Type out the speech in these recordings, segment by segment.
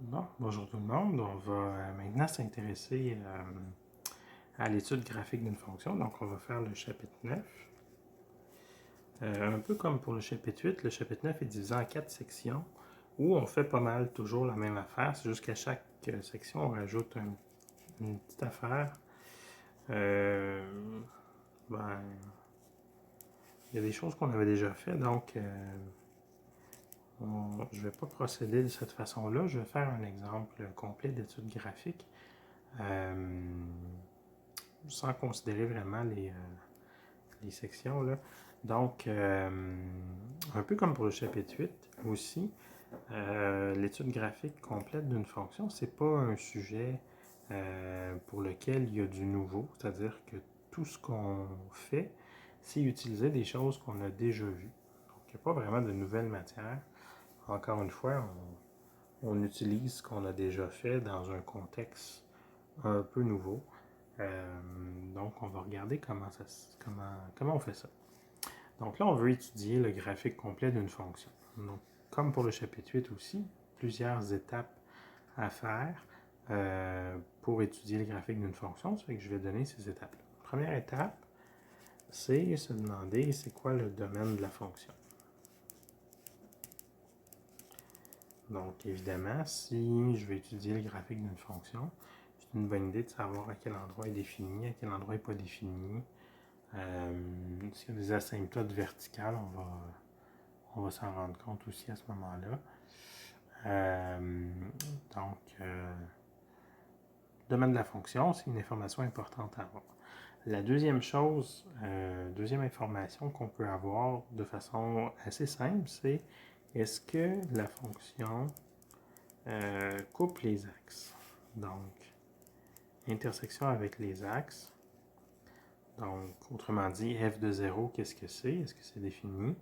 Bon, bonjour tout le monde. On va maintenant s'intéresser à l'étude graphique d'une fonction. Donc, on va faire le chapitre 9. Un peu comme pour le chapitre 8, le chapitre 9 est divisé en 4 sections où on fait pas mal toujours la même affaire. C'est juste qu'à chaque section, on rajoute une petite affaire. Euh, ben, il y a des choses qu'on avait déjà fait, donc je ne vais pas procéder de cette façon-là. Je vais faire un exemple complet d'étude graphique. Sans considérer vraiment les sections. Là. Donc, un peu comme pour le chapitre 8 aussi, l'étude graphique complète d'une fonction, c'est pas un sujet pour lequel il y a du nouveau, c'est-à-dire que tout ce qu'on fait, c'est utiliser des choses qu'on a déjà vues. Donc, il n'y a pas vraiment de nouvelles matières. Encore une fois, on utilise ce qu'on a déjà fait dans un contexte un peu nouveau. Donc, on va regarder comment on fait ça. Donc là, on veut étudier le graphique complet d'une fonction. Donc, comme pour le chapitre 8 aussi, plusieurs étapes à faire pour étudier le graphique d'une fonction. Ça fait que je vais donner ces étapes-là. Première étape, c'est se demander c'est quoi le domaine de la fonction. Donc, évidemment, si je vais étudier le graphique d'une fonction, c'est une bonne idée de savoir à quel endroit est défini, à quel endroit n'est pas défini. S'il y a des asymptotes verticales, on va s'en rendre compte aussi à ce moment-là. Donc, domaine de la fonction, c'est une information importante à avoir. La deuxième chose, deuxième information qu'on peut avoir de façon assez simple, c'est est-ce que la fonction coupe les axes? Donc, intersection avec les axes. Donc, autrement dit, f de 0, qu'est-ce que c'est? Est-ce que c'est défini?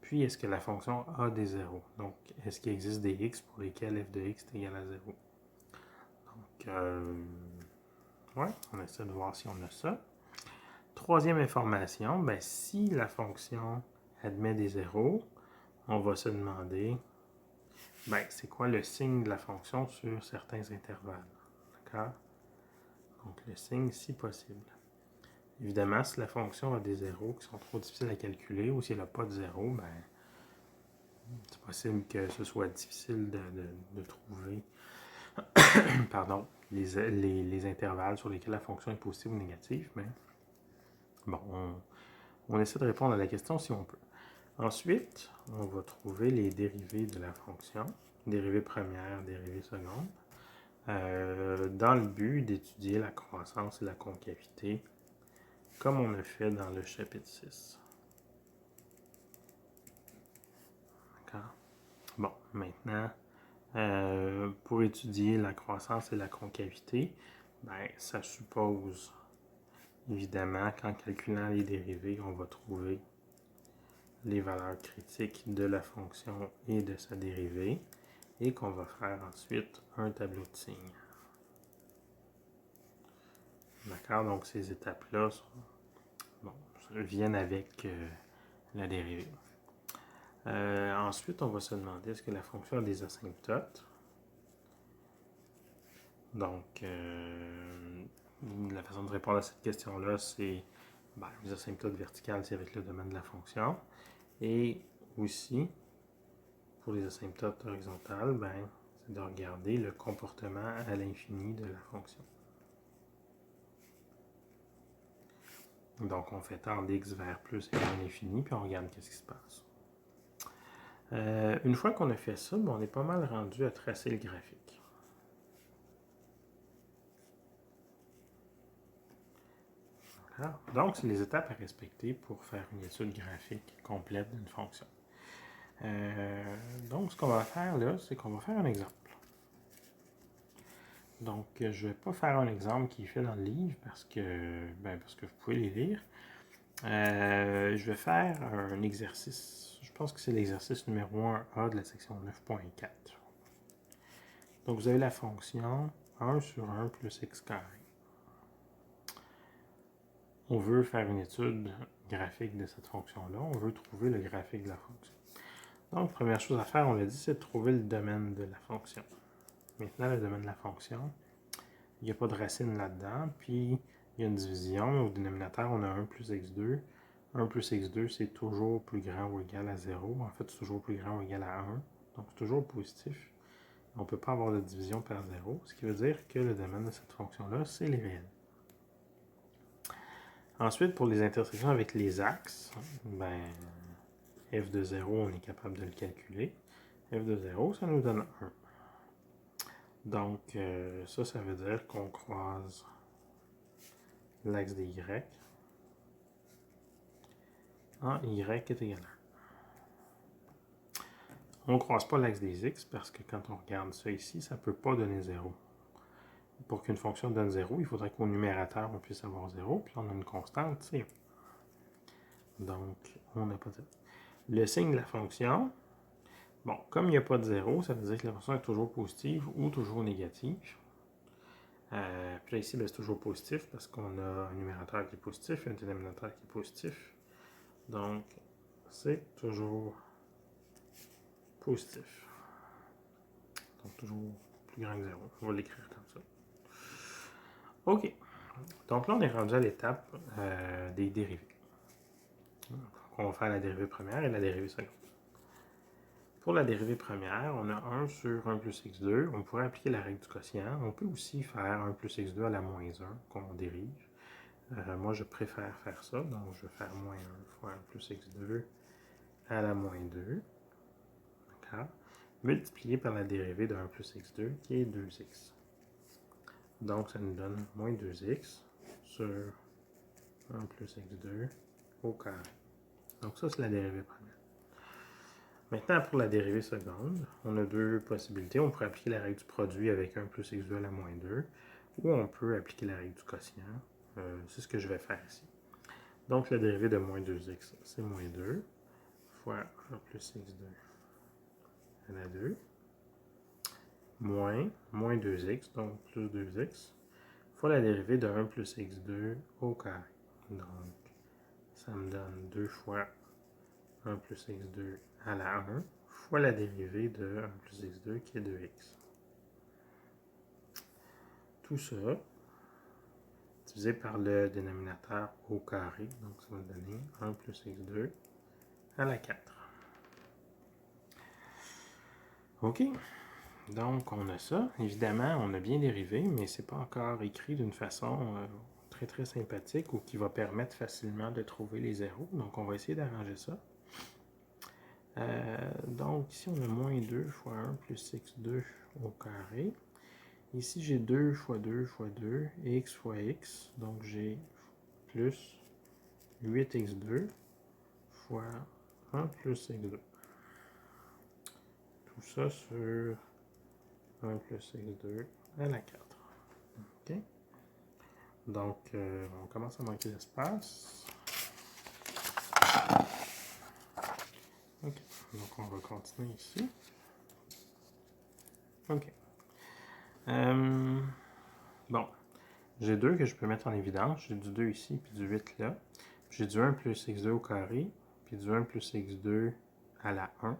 Puis, est-ce que la fonction a des zéros? Donc, est-ce qu'il existe des x pour lesquels f de x est égal à 0? Donc, ouais, on essaie de voir si on a ça. Troisième information, ben, si la fonction admet des zéros, on va se demander, ben, c'est quoi le signe de la fonction sur certains intervalles? D'accord? Donc, le signe si possible. Évidemment, si la fonction a des zéros qui sont trop difficiles à calculer ou si elle n'a pas de zéro, ben, c'est possible que ce soit difficile de trouver pardon, les intervalles sur lesquels la fonction est positive ou négative. Mais bon, on essaie de répondre à la question si on peut. Ensuite, on va trouver les dérivées de la fonction, dérivée première, dérivée seconde, dans le but d'étudier la croissance et la concavité, comme on a fait dans le chapitre 6. D'accord? Bon, maintenant, pour étudier la croissance et la concavité, ben, ça suppose, évidemment, qu'en calculant les dérivées, on va trouver les valeurs critiques de la fonction et de sa dérivée, et qu'on va faire ensuite un tableau de signes. D'accord? Donc, ces étapes-là viennent avec la dérivée. Ensuite, on va se demander est-ce que la fonction a des asymptotes? Donc, la façon de répondre à cette question-là, c'est les asymptotes verticales, c'est avec le domaine de la fonction. Et aussi, pour les asymptotes horizontales, c'est de regarder le comportement à l'infini de la fonction. Donc, on fait tendre x vers plus et moins l'infini, puis on regarde qu'est-ce qui se passe. Une fois qu'on a fait ça, on est pas mal rendu à tracer le graphique. Voilà. Donc, c'est les étapes à respecter pour faire une étude graphique complète d'une fonction. Donc, ce qu'on va faire là, c'est qu'on va faire un exemple. Donc, je ne vais pas faire un exemple qui est fait dans le livre parce que vous pouvez les lire. Je vais faire un exercice, je pense que c'est l'exercice numéro 1A de la section 9.4. Donc, vous avez la fonction 1 sur 1 plus x carré. On veut faire une étude graphique de cette fonction-là. On veut trouver le graphique de la fonction. Donc, première chose à faire, on l'a dit, c'est de trouver le domaine de la fonction. Maintenant, le domaine de la fonction, il n'y a pas de racine là-dedans, puis il y a une division. Au dénominateur, on a 1 plus x2. 1 plus x2, c'est toujours plus grand ou égal à 0. En fait, c'est toujours plus grand ou égal à 1. Donc, c'est toujours positif. On ne peut pas avoir de division par 0, ce qui veut dire que le domaine de cette fonction-là, c'est les réels. Ensuite, pour les intersections avec les axes, ben, f de 0, on est capable de le calculer. F de 0, ça nous donne 1. Donc, ça veut dire qu'on croise l'axe des y en y est égal à 1. On ne croise pas l'axe des x parce que quand on regarde ça ici, ça ne peut pas donner 0. Pour qu'une fonction donne 0, il faudrait qu'au numérateur, on puisse avoir 0, puis on a une constante, c'est 1. Donc, on n'a pas de 0. Le signe de la fonction, bon, comme il n'y a pas de 0, ça veut dire que la fonction est toujours positive ou toujours négative. Puis là, ici, ben, c'est toujours positif parce qu'on a un numérateur qui est positif et un dénominateur qui est positif. Donc, c'est toujours positif. Donc, toujours plus grand que 0. On va l'écrire comme ça. OK. Donc là, on est rendu à l'étape des dérivées. Donc, on va faire la dérivée première et la dérivée seconde. Pour la dérivée première, on a 1 sur 1 plus x2. On pourrait appliquer la règle du quotient. On peut aussi faire 1 plus x2 à la moins 1 qu'on dérive. Moi, je préfère faire ça. Donc, je vais faire moins 1 fois 1 plus x2 à la moins 2. D'accord? Multiplié par la dérivée de 1 plus x2 qui est 2x. Donc, ça nous donne moins 2x sur 1 plus x2 au carré. Donc, ça, c'est la dérivée première. Maintenant, pour la dérivée seconde, on a deux possibilités. On pourrait appliquer la règle du produit avec 1 plus x2 à la moins 2, ou on peut appliquer la règle du quotient. C'est ce que je vais faire ici. Donc, la dérivée de moins 2x, c'est moins 2 fois 1 plus x2 à la 2, moins 2x, donc plus 2x, fois la dérivée de 1 plus x2 au carré. Donc, ça me donne 2 fois 1 plus x2 à la 1 fois la dérivée de 1 plus x2 qui est 2x. Tout ça divisé par le dénominateur au carré, donc ça va donner 1 plus x2 à la 4. OK, donc on a ça. Évidemment, on a bien dérivé, mais c'est pas encore écrit d'une façon très sympathique ou qui va permettre facilement de trouver les zéros. Donc on va essayer d'arranger ça. Donc ici on a moins 2 fois 1 plus x2 au carré. Ici j'ai 2 fois 2 fois 2, x fois x, donc j'ai plus 8x2 fois 1 plus x2. Tout ça sur 1 plus x2 à la 4. OK? Donc, on commence à manquer d'espace. OK. Donc, on va continuer ici. OK. Bon. J'ai 2 que je peux mettre en évidence. J'ai du 2 ici, puis du 8 là. J'ai du 1 plus x2 au carré, puis du 1 plus x2 à la 1.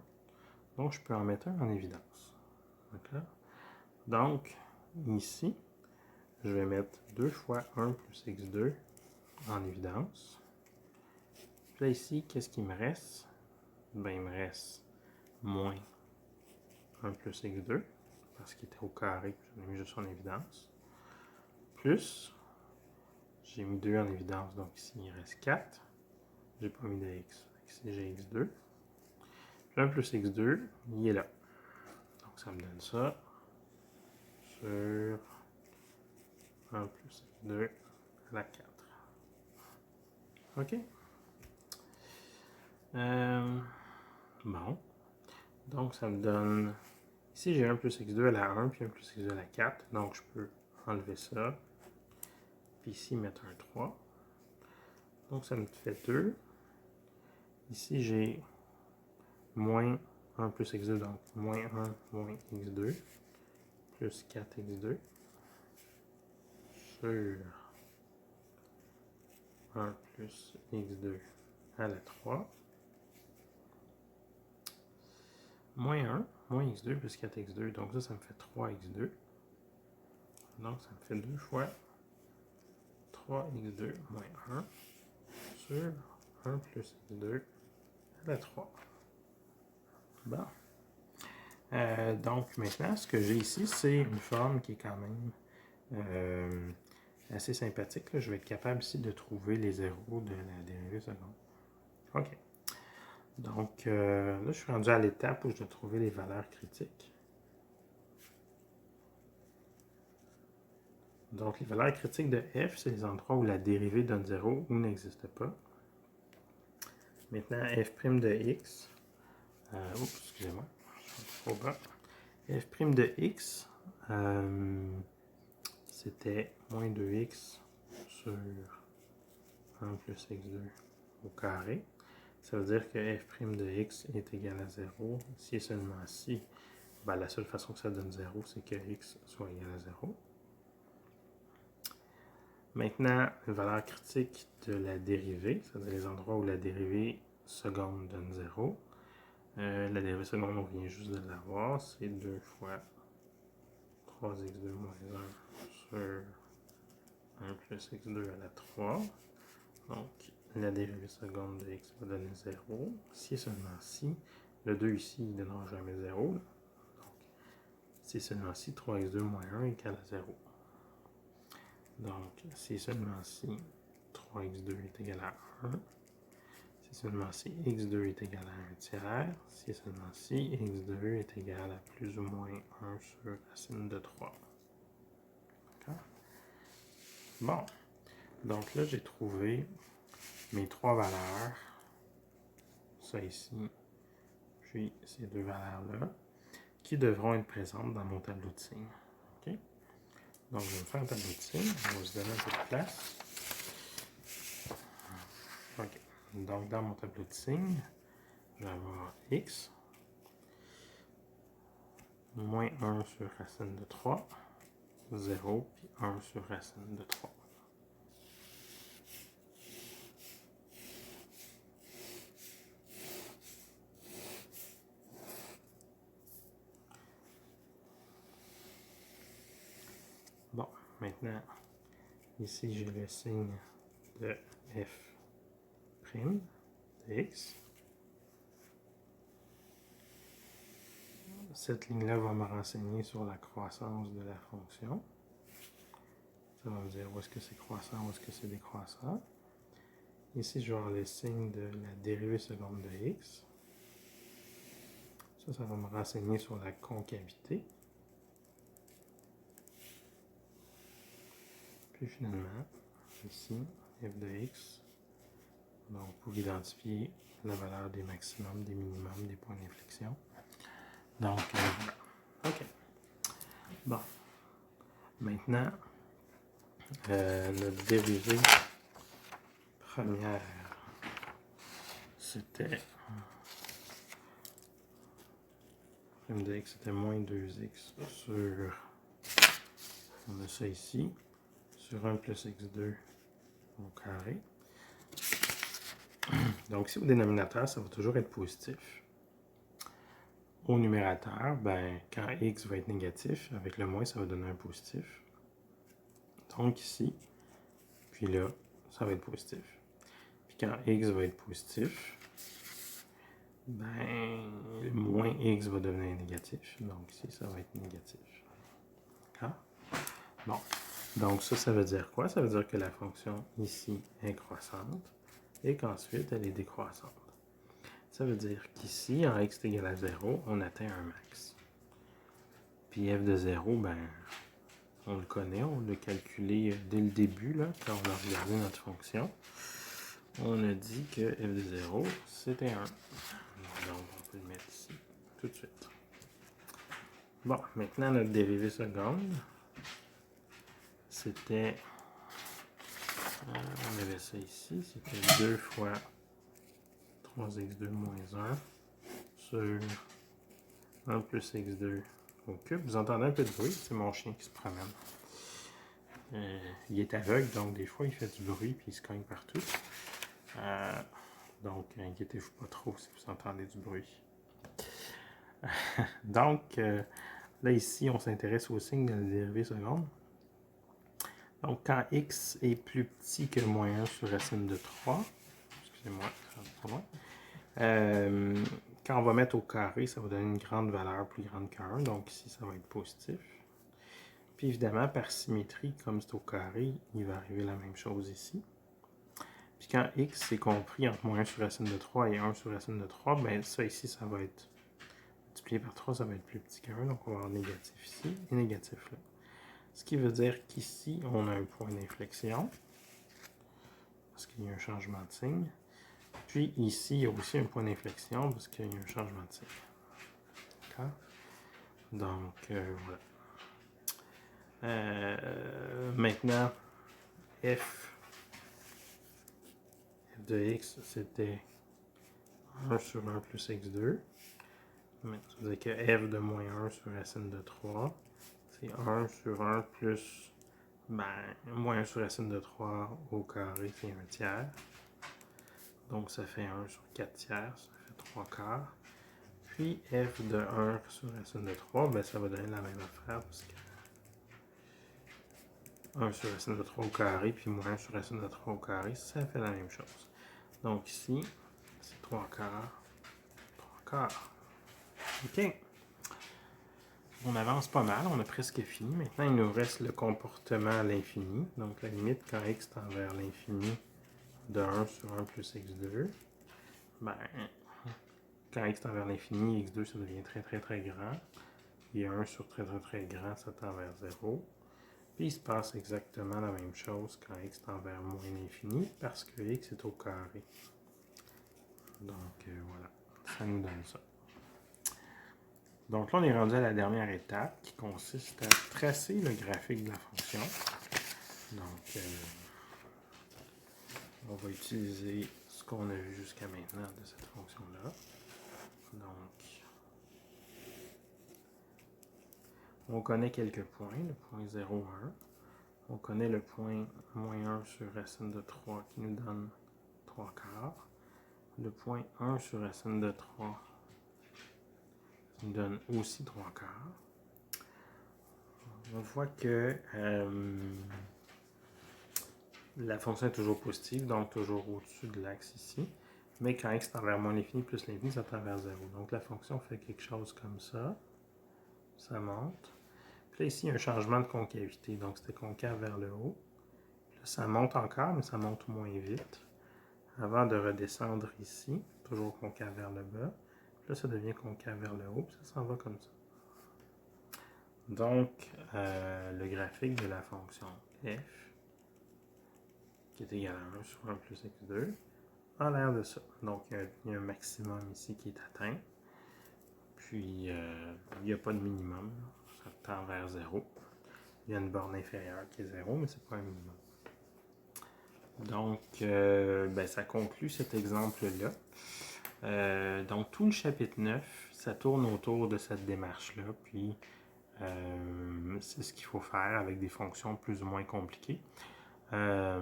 Donc, je peux en mettre un en évidence. D'accord? Donc, ici, je vais mettre 2 fois 1 plus x2 en évidence. Puis là, ici, qu'est-ce qu'il me reste? Ben, il me reste moins 1 plus x2, parce qu'il était au carré, puis j'en ai mis juste en évidence. Plus, j'ai mis 2 en évidence, donc ici, il reste 4. J'ai pas mis de x. Ici, j'ai x2. Puis 1 plus x2, il est là. Donc, ça me donne ça sur 1 plus x2 à la 4. OK? Bon. Donc, ça me donne... Ici, j'ai 1 plus x2 à la 1, puis 1 plus x2 à la 4. Donc, je peux enlever ça. Puis ici, mettre un 3. Donc, ça me fait 2. Ici, j'ai moins 1 plus x2, donc moins 1 moins x2, plus 4x2, sur 1 plus x2 à la 3, moins 1. moins x2 plus 4x2. Donc ça me fait 3x2. Donc ça me fait 2 fois 3x2 moins 1 sur 1 plus x2 à la 3. Bon. Donc maintenant, ce que j'ai ici, c'est une forme qui est quand même assez sympathique. Là. Je vais être capable ici de trouver les zéros de la dérivée seconde. OK. Donc là, je suis rendu à l'étape où je dois trouver les valeurs critiques. Donc les valeurs critiques de f, c'est les endroits où la dérivée donne 0 ou n'existe pas. Maintenant, f' de x, excusez-moi, je suis trop bas. F' de x, c'était moins 2x sur 1 plus x2 au carré. Ça veut dire que f' de x est égal à 0. Si et seulement si, ben, la seule façon que ça donne 0, c'est que x soit égal à 0. Maintenant, la valeur critique de la dérivée, c'est-à-dire les endroits où la dérivée seconde donne 0. La dérivée seconde, on vient juste de l'avoir, c'est 2 fois 3x2 moins 1 sur 1 plus x2 à la 3. Donc, la dérivée seconde de x va donner 0. Si et seulement si, le 2 ici, il ne donnera jamais 0. Donc, si et seulement si, 3x2 moins 1 égale à 0. Donc, si et seulement si, 3x2 est égal à 1. Si seulement si x2 est égal à 1 tiers, si seulement si x2 est égal à plus ou moins 1 sur racine de 3. D'accord? Bon, donc là j'ai trouvé mes trois valeurs, ça ici, puis ces deux valeurs-là, qui devront être présentes dans mon tableau de signes. Okay? Donc je vais me faire un tableau de signes, on va se donner un peu de place. OK. Donc, dans mon tableau de signes, je vais avoir x moins 1 sur racine de 3, 0, puis 1 sur racine de 3. Bon, maintenant, ici, j'ai le signe de f' de x. Cette ligne-là va me renseigner sur la croissance de la fonction. Ça va me dire où est-ce que c'est croissant, où est-ce que c'est décroissant. Ici, je vais avoir le signe de la dérivée seconde de x. Ça va me renseigner sur la concavité. Puis finalement, ici, f de x, donc pour identifier la valeur des maximums, des minimums, des points d'inflexion. Donc, voilà. OK. Bon. Maintenant, notre dérivée première, c'était f de x, c'était moins 2x sur, on a ça ici, sur 1 plus x2 au carré. Donc, ici, au dénominateur, ça va toujours être positif. Au numérateur, ben, quand x va être négatif, avec le moins, ça va donner un positif. Donc ici, puis là, ça va être positif. Puis quand x va être positif, ben, le moins x va devenir négatif. Donc ici, ça va être négatif. D'accord? Bon. Donc ça veut dire quoi? Ça veut dire que la fonction ici est croissante et qu'ensuite, elle est décroissante. Ça veut dire qu'ici, en x est égal à 0, on atteint un max. Puis f de 0, ben, on le connaît, on l'a calculé dès le début, là, quand on a regardé notre fonction. On a dit que f de 0, c'était 1. Donc, on peut le mettre ici, tout de suite. Bon, maintenant, notre dérivée seconde, c'était... on avait ça ici, c'était 2 fois 3x2 moins 1 sur 1 plus x2 au cube. Vous entendez un peu de bruit, c'est mon chien qui se promène. Il est aveugle, donc des fois il fait du bruit puis il se cogne partout. Donc inquiétez-vous pas trop si vous entendez du bruit. Donc, là ici, on s'intéresse au signe de la dérivée seconde. Donc, quand x est plus petit que moins 1 sur racine de 3, excusez-moi, ça va trop loin. Quand on va mettre au carré, ça va donner une grande valeur plus grande qu'1. Donc ici, ça va être positif. Puis évidemment, par symétrie, comme c'est au carré, il va arriver la même chose ici. Puis quand x est compris entre moins 1 sur racine de 3 et 1 sur racine de 3, bien ça ici, ça va être multiplié par 3, ça va être plus petit qu'1. Donc on va avoir négatif ici et négatif là. Ce qui veut dire qu'ici, on a un point d'inflexion, parce qu'il y a un changement de signe. Puis ici, il y a aussi un point d'inflexion, parce qu'il y a un changement de signe. D'accord? Donc, voilà. Maintenant, f de x, c'était 1 sur 1 plus x2. Ça veut dire que f de moins 1 sur racine de 3, c'est 1 sur 1 plus moins 1 sur racine de 3 au carré, c'est 1 tiers. Donc ça fait 1 sur 4 tiers, ça fait 3 quarts. Puis f de 1 sur racine de 3, ben, ça va donner la même affaire, parce que 1 sur racine de 3 au carré, puis moins 1 sur racine de 3 au carré, ça fait la même chose. Donc ici, c'est 3 quarts, 3 quarts. OK. On avance pas mal, on a presque fini. Maintenant, il nous reste le comportement à l'infini. Donc la limite quand x tend vers l'infini de 1 sur 1 plus x2, ben, quand x tend vers l'infini, x2, ça devient très très très grand. Et 1 sur très très très grand, ça tend vers 0. Puis il se passe exactement la même chose quand x tend vers moins l'infini, parce que x est au carré. Donc voilà, ça nous donne ça. Donc là, on est rendu à la dernière étape qui consiste à tracer le graphique de la fonction. Donc, on va utiliser ce qu'on a vu jusqu'à maintenant de cette fonction-là. Donc, on connaît quelques points, le point 0, 1. On connaît le point moins 1 sur racine de 3 qui nous donne 3 quarts. Le point 1 sur racine de 3 qui nous donne aussi 3 quarts. On voit que la fonction est toujours positive, donc toujours au-dessus de l'axe ici. Mais quand x tend vers moins l'infini plus l'infini, ça tend vers 0. Donc la fonction fait quelque chose comme ça. Ça monte. Puis là, ici, il y a un changement de concavité. Donc c'était concave vers le haut. Là, ça monte encore, mais ça monte moins vite. Avant de redescendre ici, toujours concave vers le bas. Puis là, ça devient concave vers le haut, puis ça s'en va comme ça. Donc, le graphique de la fonction f, qui est égal à 1 sur 1 plus x2, a l'air de ça. Donc, il y a un maximum ici qui est atteint. Puis, il n'y a pas de minimum. Ça tend vers 0. Il y a une borne inférieure qui est 0, mais ce n'est pas un minimum. Donc, ça conclut cet exemple-là. Donc, tout le chapitre 9, ça tourne autour de cette démarche-là. Puis, c'est ce qu'il faut faire avec des fonctions plus ou moins compliquées. Là,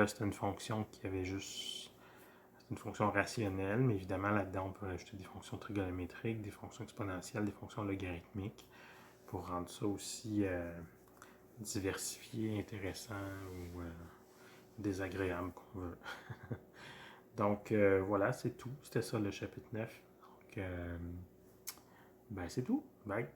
c'est une fonction qui avait juste... C'est une fonction rationnelle, mais évidemment, là-dedans, on peut ajouter des fonctions trigonométriques, des fonctions exponentielles, des fonctions logarithmiques, pour rendre ça aussi diversifié, intéressant ou désagréable qu'on veut. Donc, voilà, c'est tout. C'était ça le chapitre 9. Donc, c'est tout. Bye!